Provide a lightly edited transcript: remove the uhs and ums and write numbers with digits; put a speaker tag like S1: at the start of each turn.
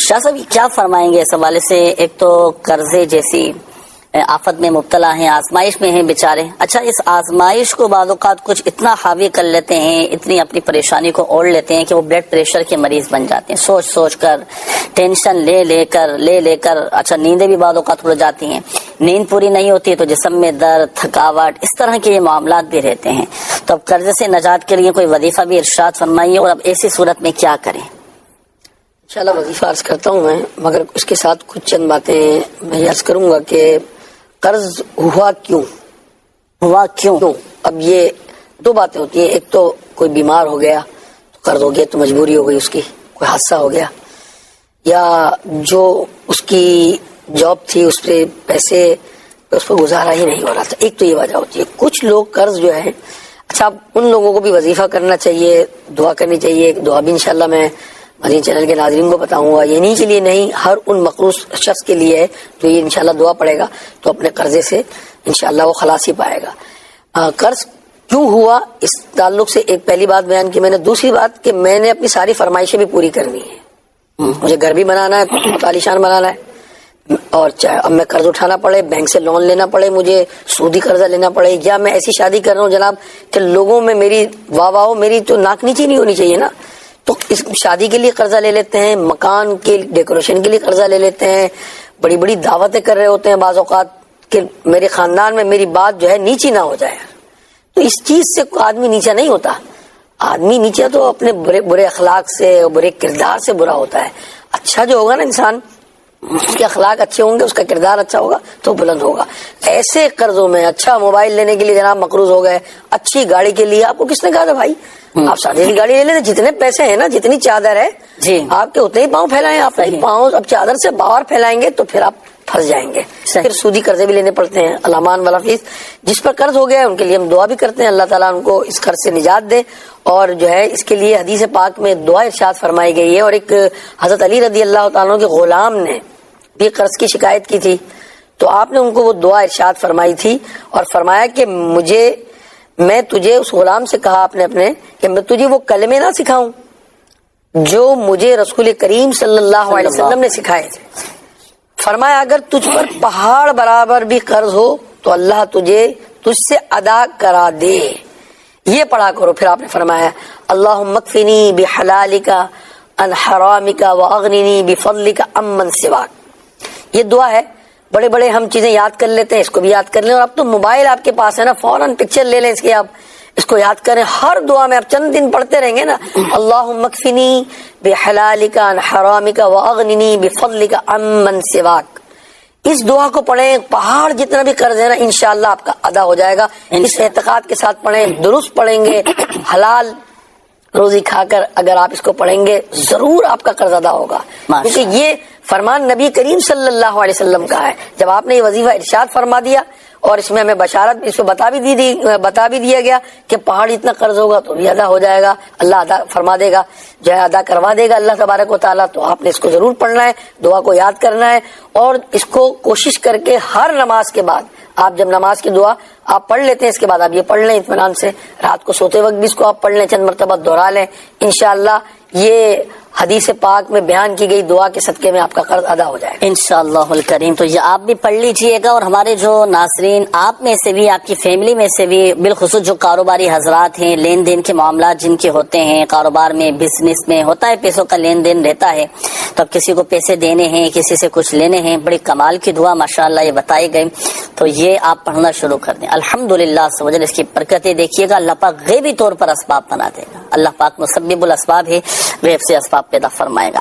S1: شاہ صاحب کیا فرمائیں گے اس حوالے سے؟ ایک تو قرضے جیسی آفت میں مبتلا ہیں، آزمائش میں ہیں بیچارے. اچھا، اس آزمائش کو بعض اوقات کچھ اتنا حاوی کر لیتے ہیں، اتنی اپنی پریشانی کو اوڑھ لیتے ہیں کہ وہ بلڈ پریشر کے مریض بن جاتے ہیں. سوچ سوچ کر، ٹینشن لے کر اچھا نیندیں بھی بعض اوقات اڑ جاتی ہیں. نیند پوری نہیں ہوتی تو جسم میں درد، تھکاوٹ، اس طرح کے یہ معاملات بھی رہتے ہیں. تو اب قرضے سے نجات کے لیے کوئی وظیفہ بھی ارشاد فرمائیے، اور اب ایسی صورت میں کیا کریں؟
S2: انشاءاللہ وظیفہ عرض کرتا ہوں میں، مگر اس کے ساتھ کچھ چند باتیں میں عرض کروں گا کہ قرض ہوا کیوں. اب یہ دو باتیں ہوتی ہیں. ایک تو کوئی بیمار ہو گیا تو قرض ہو گیا، تو مجبوری ہو گئی اس کی، کوئی حادثہ ہو گیا، یا جو اس کی جاب تھی اس پہ پیسے اس پہ گزارا ہی نہیں ہو رہا تھا. ایک تو یہ وجہ ہوتی ہے. کچھ لوگ قرض جو ہے، اچھا ان لوگوں کو بھی وظیفہ کرنا چاہیے، دعا کرنی چاہیے. دعا بھی انشاءاللہ میں مدین چینل کے ناظرین کو بتاؤں گا. یہ نہیں کے لیے نہیں، ہر ان مقروض شخص کے لیے ہے تو یہ انشاءاللہ دعا پڑے گا تو اپنے قرضے سے انشاءاللہ وہ خلاص ہی پائے گا. قرض کیوں ہوا اس تعلق سے ایک پہلی بات بیان کی میں نے. دوسری بات کہ میں نے اپنی ساری فرمائشیں بھی پوری کرنی ہے. مجھے گھر بھی بنانا ہے، عالیشان بنانا ہے، اور چاہے اب میں قرض اٹھانا پڑے، بینک سے لون لینا پڑے، مجھے سودی قرضہ لینا پڑے، یا میں ایسی شادی کر رہا ہوں جناب کہ لوگوں میں میری واہ واہ ہو، میری تو ناک نیچی نہیں ہونی چاہیے نا. تو اس شادی کے لیے قرضہ لے لیتے ہیں، مکان کے ڈیکوریشن کے لیے قرضہ لے لیتے ہیں، بڑی بڑی دعوتیں کر رہے ہوتے ہیں بعض اوقات کہ میرے خاندان میں میری بات جو ہے نیچی نہ ہو جائے. تو اس چیز سے آدمی نیچا نہیں ہوتا. آدمی نیچا تو اپنے برے اخلاق سے، برے کردار سے برا ہوتا ہے. اچھا جو ہوگا نا انسان، اس کے اخلاق اچھے ہوں گے، اس کا کردار اچھا ہوگا تو بلند ہوگا. ایسے قرضوں میں اچھا موبائل لینے کے لیے جناب مقروض ہو گئے، اچھی گاڑی کے لیے. آپ کو کس نے کہا تھا بھائی آپ سادی سی گاڑی لے لیں؟ جتنے پیسے ہیں نا، جتنی چادر ہے
S1: جی
S2: آپ کے اتنے ہی پاؤں پھیلائیں. آپ پاؤں اب چادر سے باہر پھیلائیں گے تو پھر آپ پھنس جائیں گے. پھر سودی قرضے بھی لینے پڑتے ہیں. الامان والا فیس جس پر قرض ہو گیا ہے ان کے لیے ہم دعا بھی کرتے ہیں، اللہ تعالیٰ ان کو اس قرض سے نجات دے. اور جو ہے اس کے لیے حدیث پاک میں دعا ارشاد فرمائی گئی ہے. اور ایک حضرت علی رضی اللہ تعالیٰ کے غلام نے بھی قرض کی شکایت کی تھی تو آپ نے ان کو وہ دعا ارشاد فرمائی تھی اور فرمایا کہ میں تجھے اس غلام سے کہا اپنے کہ میں تجھے وہ کلمے نہ سکھاؤں جو مجھے رسول کریم صلی اللہ علیہ وسلم نے سکھائے تھے. فرمایا اگر تجھ پر پہاڑ برابر بھی قرض ہو تو اللہ تجھ سے ادا کرا دے. یہ پڑھا کرو. پھر آپ نے فرمایا اللہم اکفنی بحلالک عن حرامک واغننی بفضلک عمن سواک. یہ دعا ہے. بڑے بڑے ہم چیزیں یاد کر لیتے ہیں، اس کو بھی یاد کر لیں. اور اب تو موبائل آپ کے پاس ہے نا، فوراً پکچر لے لیں اس کی، آپ اس کو یاد کریں. ہر دعا میں آپ چند دن پڑھتے رہیں گے نا، اللہم اکفنی بحلالک عن حرامک واغننی بفضلک عمن سواک. اس دعا کو پڑھیں. پہاڑ جتنا بھی قرض ہے نا انشاءاللہ آپ کا ادا ہو جائے گا. اس اعتقاد کے ساتھ پڑھیں، درست پڑھیں گے، حلال روزی کھا کر اگر آپ اس کو پڑھیں گے ضرور آپ کا قرض ادا ہوگا. کیونکہ یہ فرمان نبی کریم صلی اللہ علیہ وسلم کا ہے. جب آپ نے یہ وظیفہ ارشاد فرما دیا اور اس میں ہمیں بشارت اس کو بتا بھی دیا گیا کہ پہاڑ اتنا قرض ہوگا تو بھی ادا ہو جائے گا، اللہ ادا فرما دے گا، جو ہے ادا کروا دے گا اللہ تبارک و تعالیٰ. تو آپ نے اس کو ضرور پڑھنا ہے، دعا کو یاد کرنا ہے. اور اس کو کوشش کر کے ہر نماز کے بعد آپ جب نماز کی دعا آپ پڑھ لیتے ہیں، اس کے بعد آپ یہ پڑھ لیں اطمینان سے. رات کو سوتے وقت بھی اس کو آپ پڑھ لیں، چند مرتبہ دہرا لیں. انشاءاللہ یہ حدیث پاک میں بیان کی گئی دعا کے صدقے میں آپ کا قرض ادا ہو جائے گا
S1: انشاءاللہ الکریم. تو یہ آپ بھی پڑھ لیجئے گا. اور ہمارے جو ناظرین آپ میں سے بھی، آپ کی فیملی میں سے بھی، بالخصوص جو کاروباری حضرات ہیں، لین دین کے معاملات جن کے ہوتے ہیں، کاروبار میں، بزنس میں ہوتا ہے، پیسوں کا لین دین رہتا ہے. تو اب کسی کو پیسے دینے ہیں، کسی سے کچھ لینے ہیں، بڑی کمال کی دعا ماشاءاللہ یہ بتائی گئی. تو یہ آپ پڑھنا شروع کر دیں. الحمدللہ سمجھیں اس کی برکتیں دیکھیے گا. اللہ پاک غیبی طور پر اسباب بنا دے گا. اللہ پاک مسبب الاسباب ہے، غیب سے اسباب پیدا فرمائے گا.